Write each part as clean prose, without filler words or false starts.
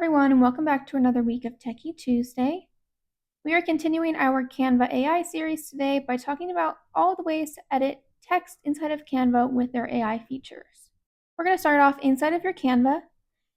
everyone, and welcome back to another week of Techy Tuesday. We are continuing our Canva AI series today by talking about all the ways to edit text inside of Canva with their AI features. We're going to start off inside of your Canva.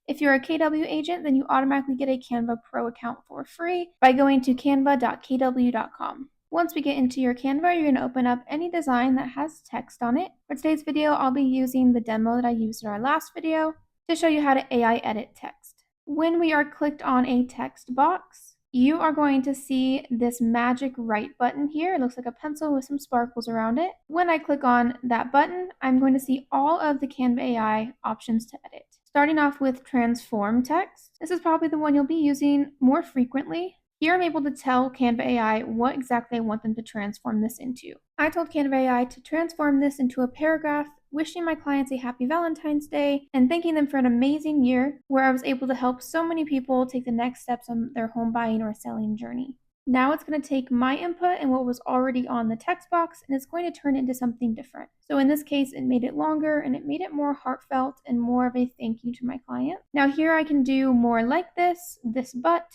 If you're a KW agent, then you automatically get a Canva Pro account for free by going to canva.kw.com. Once we get into your Canva, you're going to open up any design that has text on it. For today's video, I'll be using the demo that I used in our last video to show you how to AI edit text. When we are clicked on a text box, you are going to see this magic write button here. It looks like a pencil with some sparkles around it. When I click on that button, I'm going to see all of the Canva AI options to edit. Starting off with transform text. This is probably the one you'll be using more frequently. Here I'm able to tell Canva AI what exactly I want them to transform this into. I told Canva AI to transform this into a paragraph wishing my clients a happy Valentine's Day and thanking them for an amazing year, where I was able to help so many people take the next steps on their home buying or selling journey. Now it's going to take my input and what was already on the text box, and it's going to turn it into something different. So in this case, it made it longer and it made it more heartfelt and more of a thank you to my client. Now here I can do more like this but,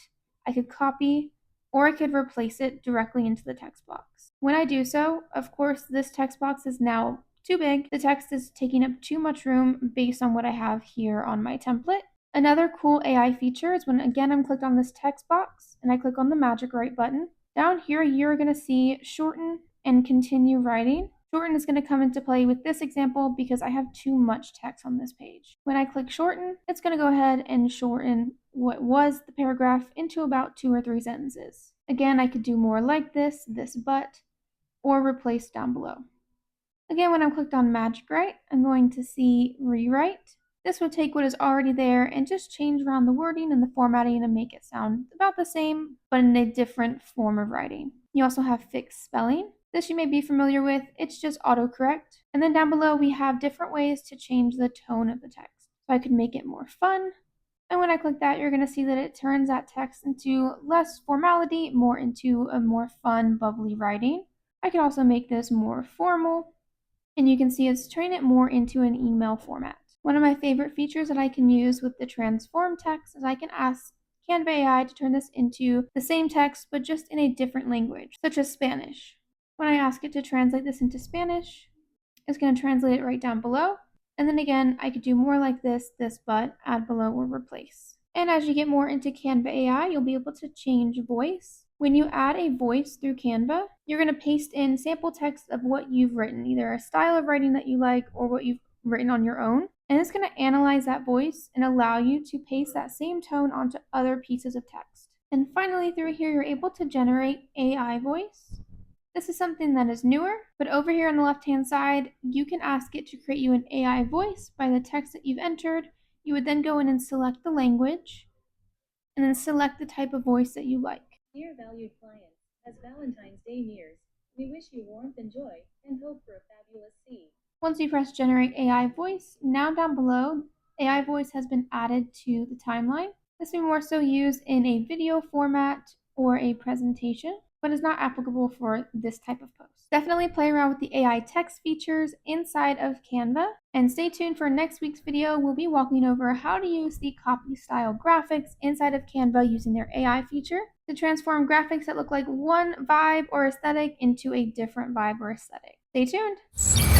I could copy, or I could replace it directly into the text box. When I do so, of course, this text box is now too big. The text is taking up too much room based on what I have here on my template. Another cool AI feature is when, again, I'm clicked on this text box and I click on the magic write button. Down here, you're going to see shorten and continue writing. Shorten is going to come into play with this example because I have too much text on this page. When I click shorten, it's going to go ahead and shorten what was the paragraph into about 2 or 3 sentences. Again, I could do more like this but, or replace down below. Again, when I'm clicked on Magic Write, I'm going to see Rewrite. This will take what is already there and just change around the wording and the formatting and make it sound about the same, but in a different form of writing. You also have Fixed Spelling. This you may be familiar with. It's just autocorrect. And then down below, we have different ways to change the tone of the text. So I could make it more fun. And when I click that, you're going to see that it turns that text into less formality, more into a more fun, bubbly writing. I could also make this more formal. And you can see it's turning it more into an email format. One of my favorite features that I can use with the transform text is I can ask Canva AI to turn this into the same text, but just in a different language, such as Spanish. When I ask it to translate this into Spanish, it's going to translate it right down below. And then again, I could do more like this but, add below, or replace. And as you get more into Canva AI, you'll be able to change voice. When you add a voice through Canva, you're going to paste in sample text of what you've written, either a style of writing that you like or what you've written on your own. And it's going to analyze that voice and allow you to paste that same tone onto other pieces of text. And finally, through here, you're able to generate AI voice. This is something that is newer, but over here on the left-hand side, you can ask it to create you an AI voice by the text that you've entered. You would then go in and select the language, and then select the type of voice that you like. Dear valued clients, as Valentine's Day nears, we wish you warmth and joy and hope for a fabulous sea. Once you press Generate AI Voice, now down below, AI Voice has been added to the timeline. This will be more so used in a video format or a presentation, but is not applicable for this type of post. Definitely play around with the AI text features inside of Canva, and stay tuned for next week's video. We'll be walking over how to use the copy style graphics inside of Canva using their AI feature to transform graphics that look like one vibe or aesthetic into a different vibe or aesthetic. Stay tuned!